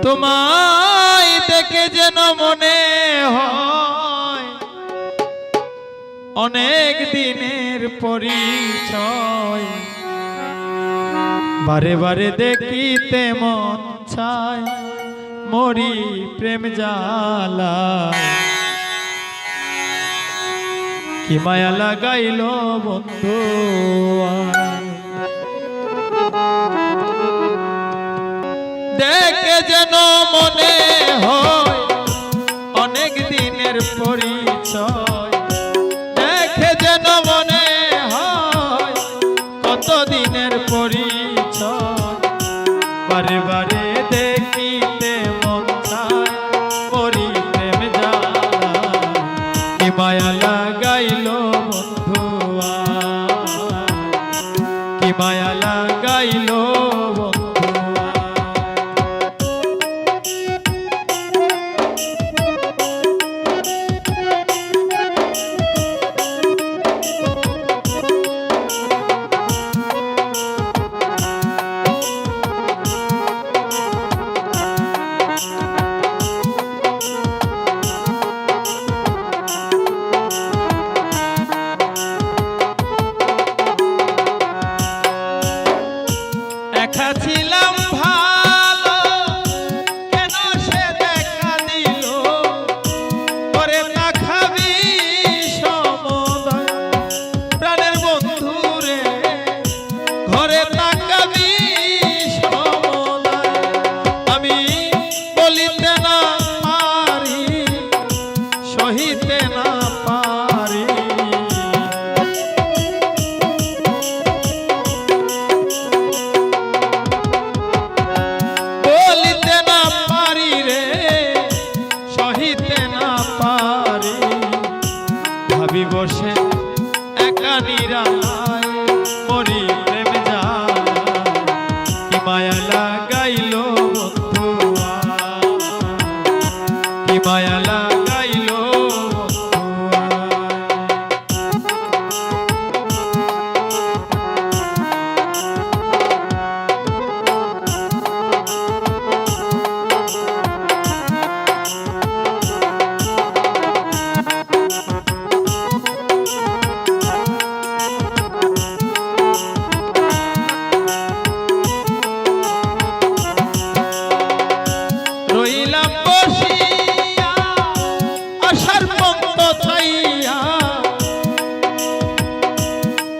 তোমায় দেখে যেন মনে হয় অনেক দিনের পরিচয়, বারে বারে দেখিতে মন চায় মরি প্রেম জ্বালা। কি মায়া লাগাইল বন্ধু দেখে যেন মনে হয় অনেক দিনের পরিচয়, দেখে যেন মনে হয় কত দিনের পরিচয়, বারে বারে দেখিতে মন চায় মরি প্রেম জ্বালা। কি মায়া লাগাইল বন্ধু কি মায়া লাগাইল ছিলাম ভালো কেন সে দেখা দিল করে না খাবি সমুদয় প্রাণের বন্ধু রে ঘরে তাকাবি সমুদয়। আমি বলিতে না পারি সহিতে না পারি বসে একা নিরালায় মরি প্রেম জ্বালা। কি মায়া লাগাইল বন্ধু কি মায়া লাগাইল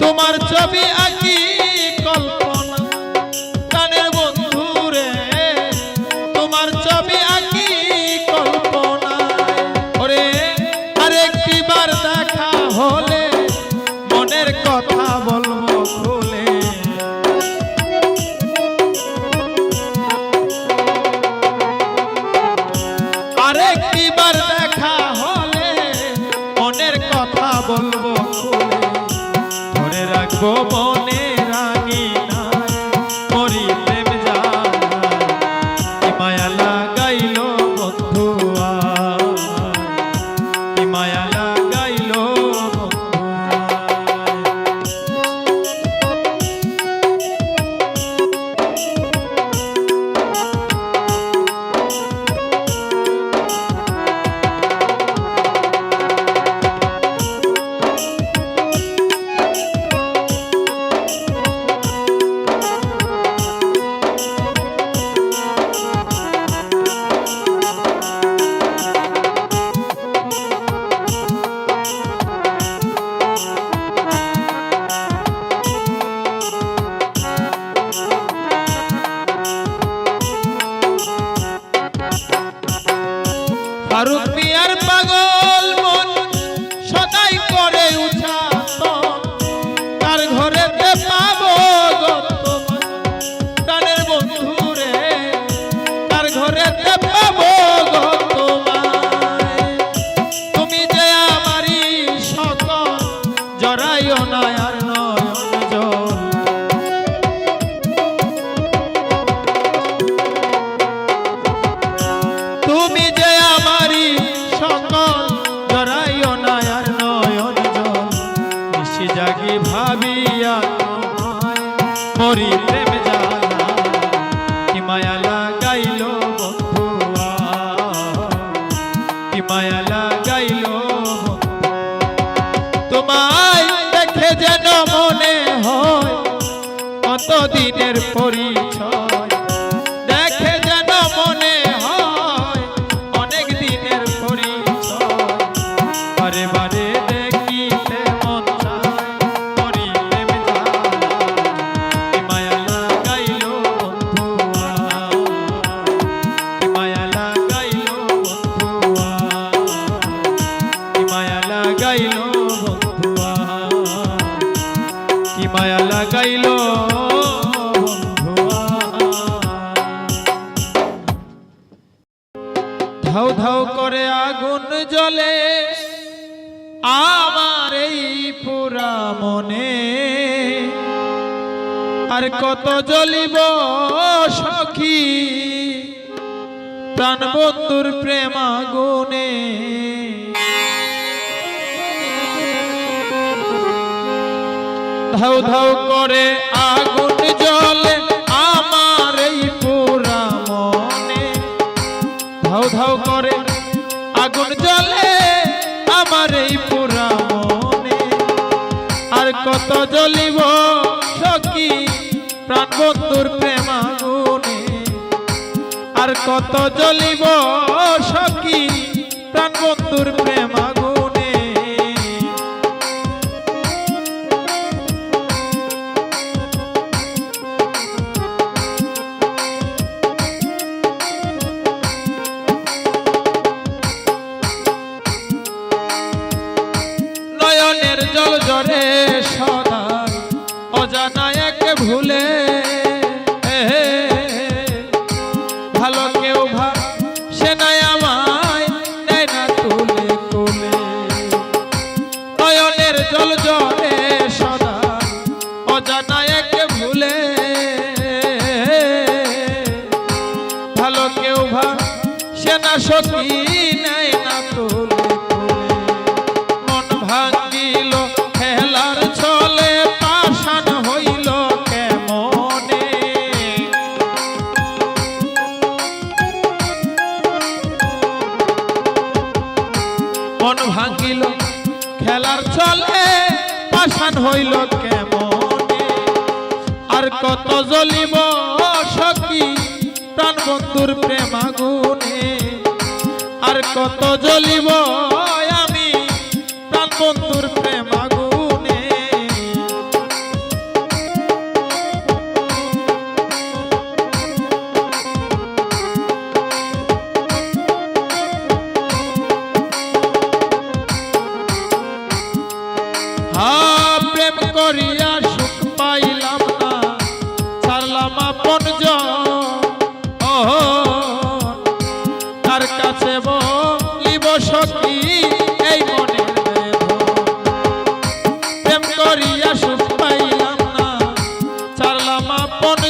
তোমার ছবি আঁকি কল্পনা প্রাণের বন্ধু রে তোমার ছবি আঁকি কল্পনা ওরে আরেকটি বার দেখা হলে মনের কথা বলবো খুলে। আরেকটি বার দেখা হলে মনের কথা বলবো খুলে, ধরে রাখবো মনে রাঙি নাই মরি প্রেম জ্বালা। কি মায়া লাগাইল বন্ধু কি মায়া লাগাইল ফারুক মিয়ার পাগল মন সদাই করে উচ্ছ্বাসন, তার ঘরেতে পাবো গো প্রাণের বন্ধু রে তার ঘরেতে পাবো গো তোমায়। তুমি যে আমারই সকল জড়াইও না আর নয়ন জল, তুমি যে আমারই সকল জড়াইও না আর নয়ন জল। নিশি জাগি ভাবিয়া তোমায় মরি প্রেম জ্বালা। কি মায়া লাগাইল বন্ধু মায়া লাগাইল তোমায় দেখে যেন মনে হয় কতদিনের পরিচয় দেখে যেন মনে হয় অনেক দিনের পরিচয় বারে বারে দেখিতে মন চায় মরি প্রেম জ্বালায় মায়া লাগাইল বন্ধুয়া মায়া লাগাইল বন্ধুয়া মায়া লাগাইল বন্ধুয়া কি মায়া লাগাইল বন্ধুয়া ধাউ ধাউ করে আগুন জ্বলে আমার এই পুরা মনে আর কত জ্বলিব সখী প্রাণ বন্ধুর প্রেম আগুনে ধাউ ধাউ করে আগুন জ্বলে আমার এই পুরা মনে ধাউ ধাউ করে আগুন জ্বলে আমার এই পুরা মনে আর কত জ্বলিব সখী প্রাণ বন্ধুর প্রেম আগুনে আর কত জ্বলিব সখী প্রাণ বন্ধুর প্রেম আগুনে নয়নের জল জরে সদা অজানা এক ভুলে ভালো কেউ সে নাই আমায় নেয় না তুলে তুলে নয়নের জল জরে সদা অজানা এক ভুলে ভালো কেউ সে না সখী নেয় না তুলে মন ভাঙিল খেলার ছলে পাষাণ হইল কেমনে মন ভাঙিল খেলার ছলে পাষাণ হইল কেমনে আর কত জ্বলিব সখী প্রাণ বন্ধুর প্রেম আগুনে আর কত জ্বলিব আমি প্রাণ বন্ধুর প্রেম আগুনে প্রেম করিয়া সুখ পাইলাম না ছাড়লাম আপন তার কাছে বলিব সখী এই মনের বেদন প্রেম করিয়া সুখ পাইলাম না ছাড়লাম আপন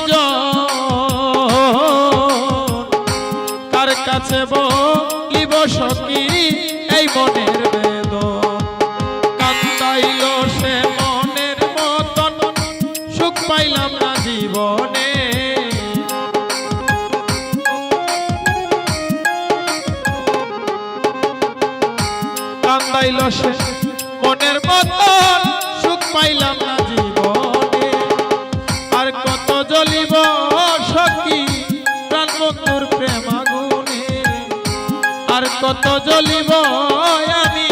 তার কাছে বলিব সখী এই মনের বেদন কান্দাইল সে মনের মতন সুখ পাইলাম না জীবনে কান্দাইল সে মনের মতন সুখ পাইলাম না জীবনে আর কত জ্বলিব সখী প্রাণ বন্ধুর প্রেম আগুনে আর কত জ্বলিব আমি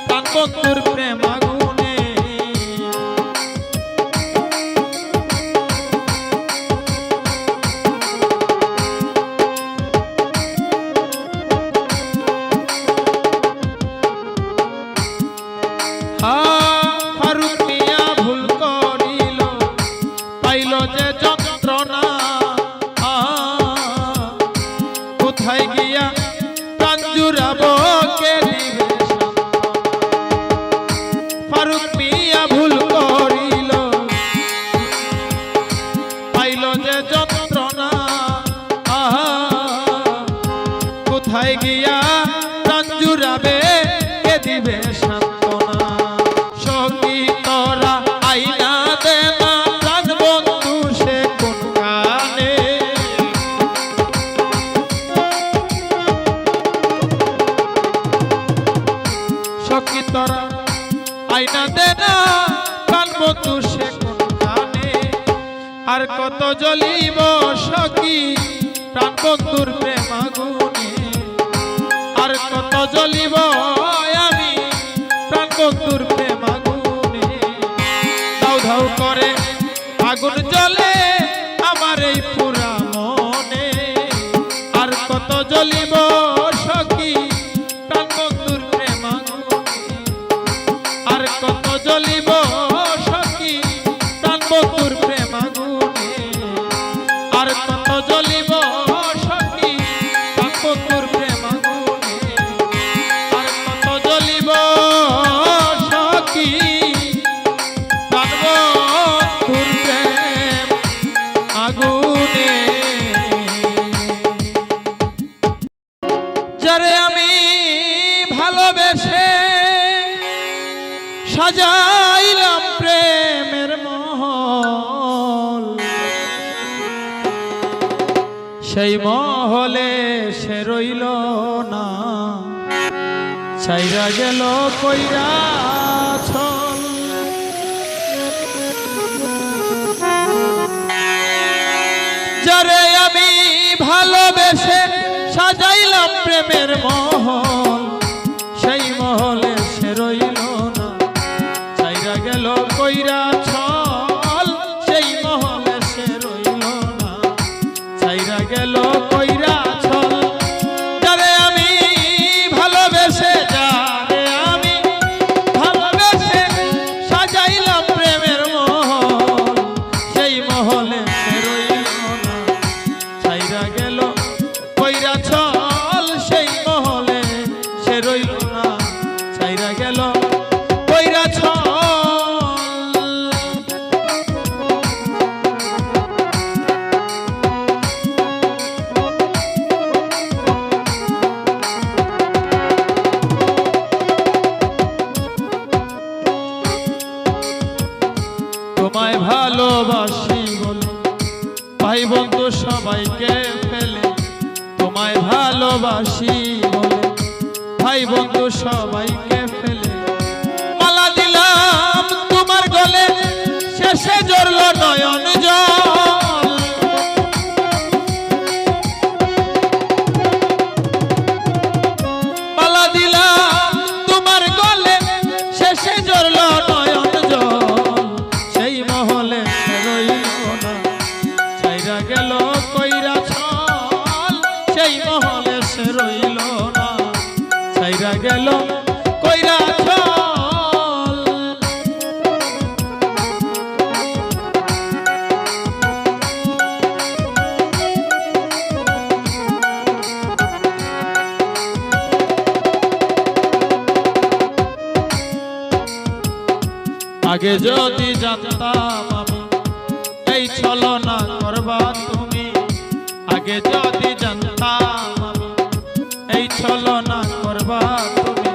প্রাণ বন্ধুর প্রেম আগুনে ফারুক মিয়া ভুল করিল পাইল যে যন্ত্রণা কোথায় গিয়া প্রাণ জুড়াব কে দিবে ফারুক মিয়া ভুল করিল পাইল যে যন্ত্রণা কোথায় গিয়া প্রাণ জুড়াবে কে দিবে সান্ত্বনা সখী তোরা আইনা দে না প্রাণ বন্ধু সে কোন কানে তোরা আইনা দে না প্রাণ বন্ধু সে কোনখানে আর কত জ্বলিব সখী প্রাণ বন্ধুর প্রেম আগুনে আর কত জ্বলিব আমি প্রাণ বন্ধুর প্রেম আগুনে ধাউ ধাউ করে আগুন জ্বলে আমার এই পুরা মনে আর কত জ্বলিব সখী প্রাণ বন্ধুর প্রেম আগুনে আর কত জ্বলিব সখী প্রাণ বন্ধুর প্রেম আগুনে আর কত জ্বলিব সখী প্রাণ বন্ধুর প্রেম আগুনে আর কত জ্বলিব সখী প্রাণ বন্ধুর প্রেম আগুনে যারে আমি ভালোবেসে সাজাইলাম প্রেমের মহল সেই মহলে সে রইল না ছাইরা গেল কইরা ছল যারে আমি ভালোবেসে সাজাইলাম প্রেমের মহল সেই মহলে সে রইল না ছাইরা গেল কইরা ছল সেই মহলে সে রইল না ছাইরা গেল কইরা ছল যারে আমি ভালোবেসে যারে আমি ভালোবেসে সাজাইলাম প্রেমের মহল সেই মহলে সে রইল না ছাইরা গেল কইরা ছল সেই মহলে সে রইল না ছাইরা গেল কইরা ছল তোমায় ভালোবাসি বলে ভাই বন্ধু সবাইকে ফেলে তোমায় ভালোবাসি বলে ভাই বন্ধু সবাইকে ফেলে মালা দিলাম তোমার গলে শেষে জড়ল নয়ন জল মালা দিলাম তোমার গলে শেষে জড়ল নয়ন জল সেই মহলে সে রইল না ছাইরা গেল কইরা ছল সেই মহলে সে রইল না ছাইরা গেল কইরা ছল আগে যদি জানতাম আমি এই ছলনা করবা তুমি আগে যদি জানতাম আমি এই ছলনা করবা তুমি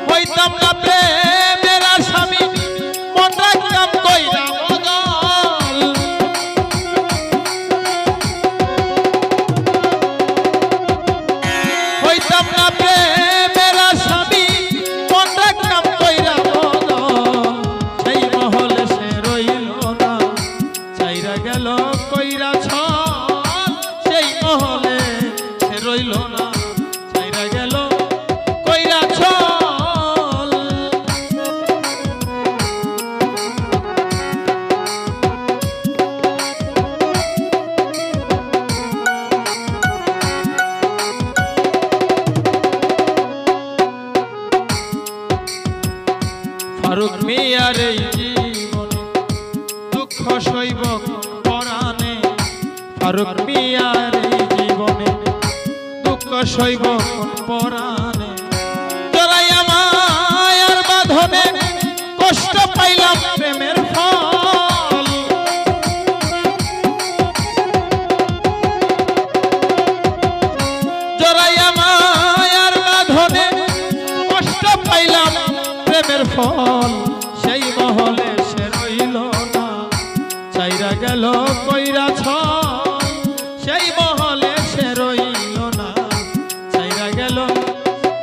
হইতাম না প্রেমের আসামি মন রাখতাম কইরা বদল হইতাম না প্রেমের আসামি মন রাখতাম কইরা বদল সেই মহলে সে রইল না ছাইরা গেল কইরা ছল সেই মহলে সে রইল না ছাইরা গেল কইরা ছল ফারুক মিয়ার এই জীবনে দুঃখ সইব পরাণে ফারুক মিয়ার এই জীবনে দুঃখ সইব পরাণে জড়াই আমার বাঁধনে কষ্ট পাইলাম প্রেমের ফল জড়াই আমার বাঁধনে কষ্ট পাইলাম প্রেমের ফল সেই মহলে সে রইল না ছাইরা গেল কইরা ছল সেই মহলে সে রইল না ছাইরা গেল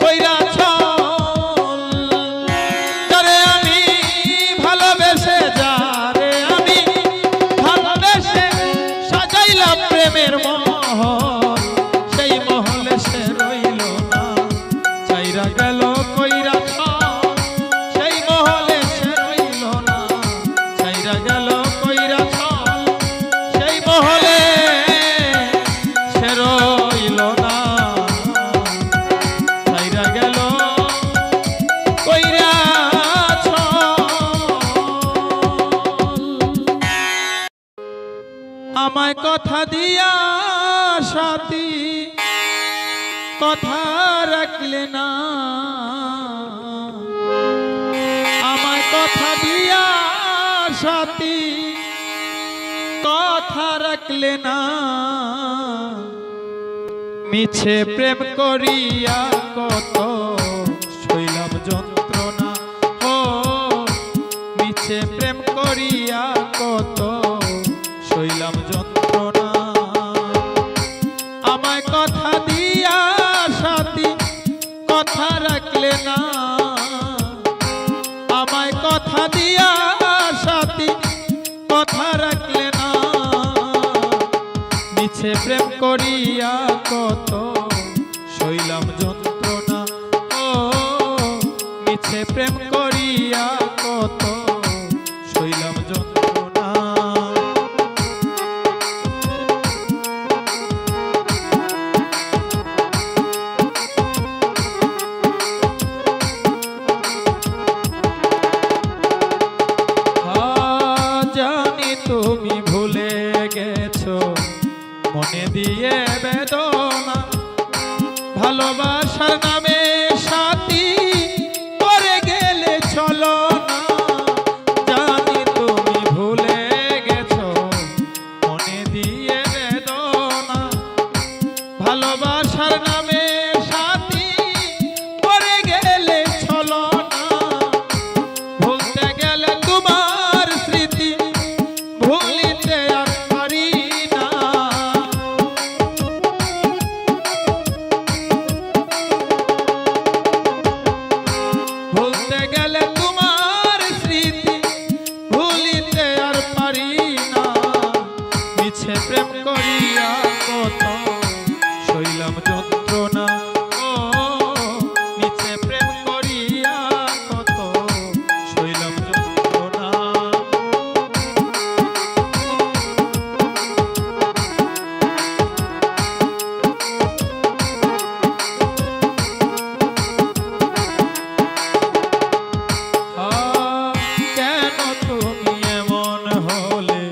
কইরা ছল রইল না ছাইরা গেল কইরা আমায় কথা দিয়া সাথী কথা রাখলে না আমায় কথা দিয়া সাথী কথা রাখলে না মিছে প্রেম করিয়া কত শৈলাম যন্ত্রণা ও মিছে প্রেম করিয়া কত শৈলাম যন্ত্রণা আমায় কথা দিয়া সাথী কথা রাখলে না আমায় কথা দিয়া সাথী কথা রাখলে না মিছে প্রেম করিয়া কত শৈলাম যন্ত্রণা ও মিছে প্রেম করিয়া কত শৈলাম যন্ত্রণা তুমি ভুলে গেছো মনে দিয়ে বেদনা ভালোবাসার নামে সাথী করে গেলে চলো না জানি তুমি ভুলে গেছো মনে দিয়ে বেদনা ভালোবাসার নামে সাথী করে গেলে চলো না ভুলতে গেলে তোমার স্মৃতি ভুলিতে আর পারি না ভুলতে গেলে তোমার স্মৃতি ভুলিতে আর পারি না মিছে প্রেম করিয়া কত শৈলাম যন্ত্রণা ও মিছে প্রেম করিয়া কত শৈলাম যন্ত্রণা কেন তুমি এমন হলে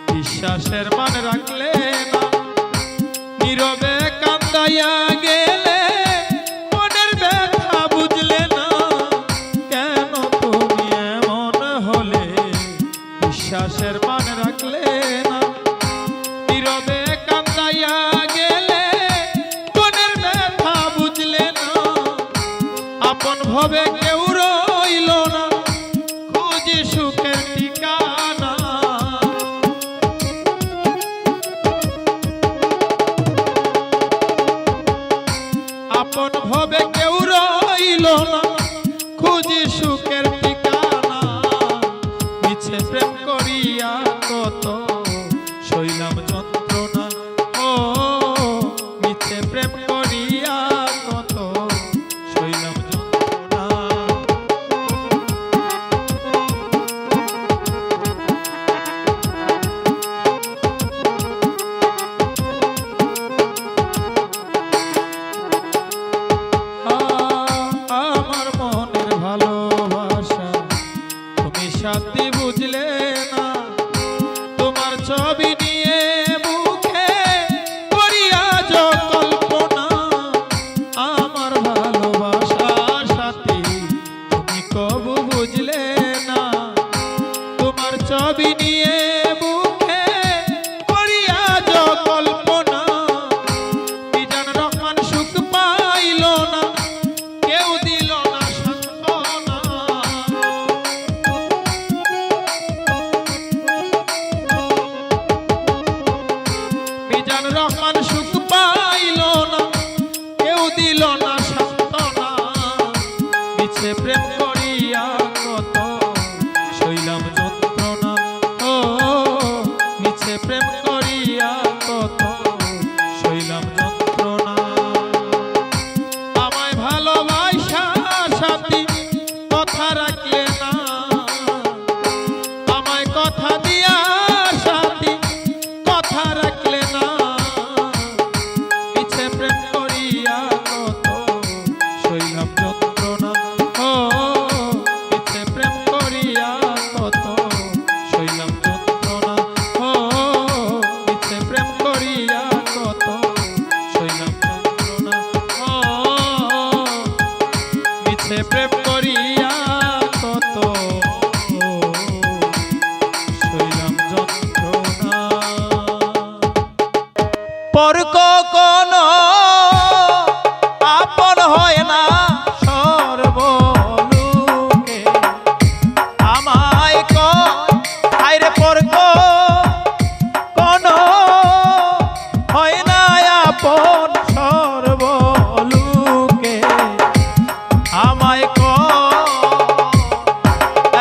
বিশ্বাসের মান রাখলে না নীরবে কান্দাইয়া গেলে মনের ব্যথা বুঝলে না কেন তুমি এমন হলে বিশ্বাসের মান রাখলে না নীরবে কান্দাইয়া গেলে মনের ব্যথা বুঝলে না আপন ভাবে কেউ রইল না খুঁজি সুখের ঠিকানা আপন ভাবে কেউ রইল না খুঁজি সুখের ঠিকানা মিছে প্রেম করিয়া কত শৈলাম যন্ত্রণা ও মিছে প্রেম করিয়া কত শৈলাম যন্ত্রণা আমার মনের ভালোবাসা তুমি সাথী বুঝলে না তোমার ছবি নিয়ে মুখে করিয়া কল্পনা আপন সর্বলোকে আমায়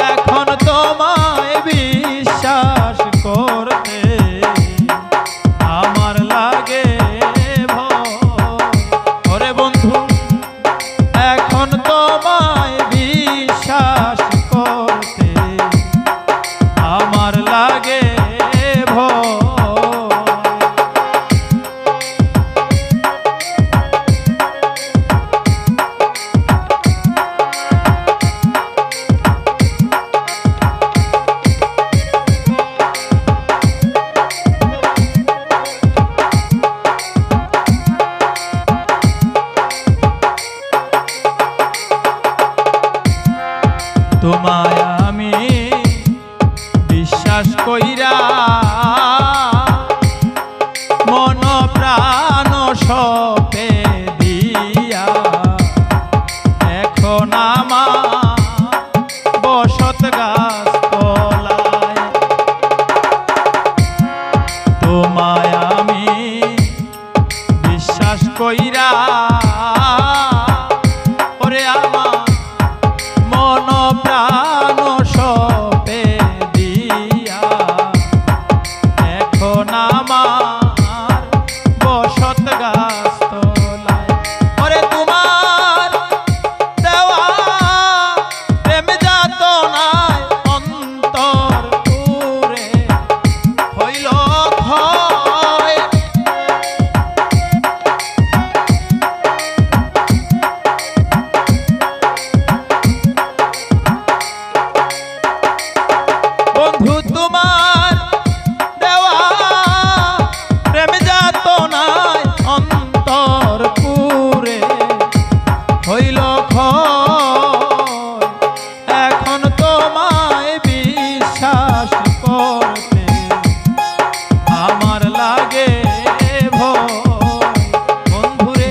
এখন তোমায় বিশ্বাস করতে আমার লাগে ওরে বন্ধু এখন তোমায় বিশ্বাস করতে আমার লাগে তোমায় আমি বিশ্বাস কইরা মন প্রাণ সপে দিয়া এখন আমার বসত গাছ তলায় তোমায় আমি বিশ্বাস কইরা ওরে আমার মন প্রাণ সপে দিয়া এখন আমার বসত গাছ তলায় ওরে তোমার দেওয়া প্রেম যাতনায় অন্তর পুরে হইল ক্ষয় বন্ধু তোমার দেওয়া প্রেম যাতনায় অন্তর পুরে হইল ক্ষয় এখন তোমায় বিশ্বাস করতে আমার লাগে ভয় বন্ধুরে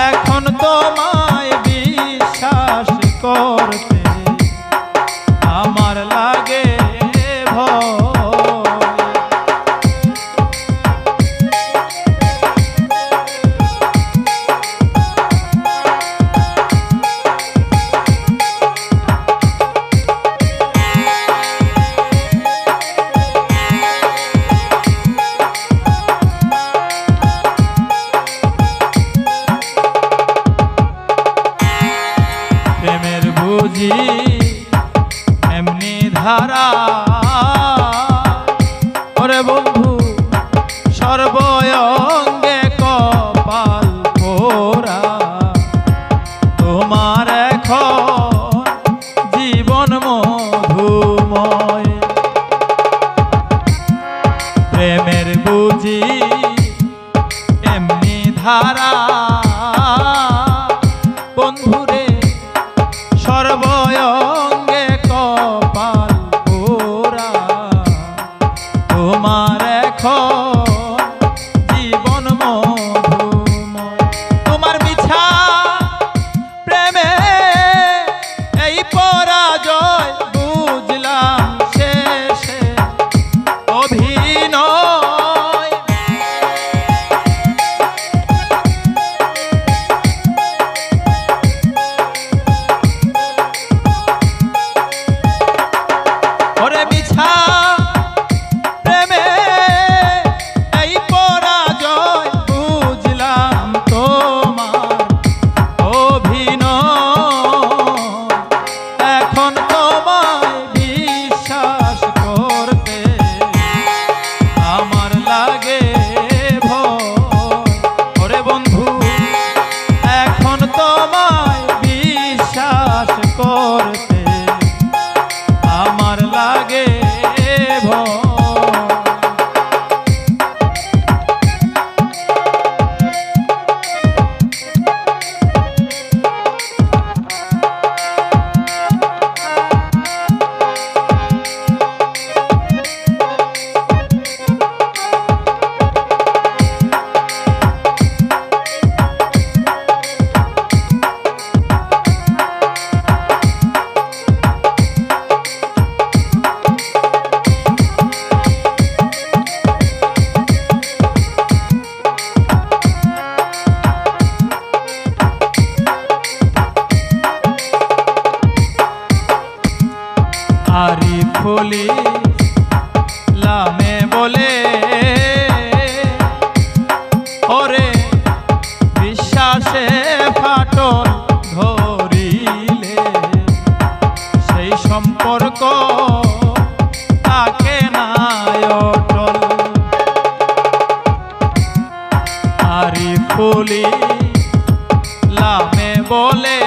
এখন তোমায় বিশ্বাস করতে আমার লাগে ভয় প্রেমের বুঝি এমনি ধারা ওরে বন্ধু সর্বঙ্গে কপাল পোড়া তোমার এখন জীবন মধুময় প্রেমের বুঝি এমনি ধারা বন্ধুরে সর্বঙ্গে কপাল পোড়া তোমার এখন জীবন মধুময় তোমার মিছা প্রেমে এই পরাজয় বুঝলাম শেষে অভিনয় ফাটল ধরিলে সেই সম্পর্ক থাকে না অটল। আরি ফুলি লামে বলে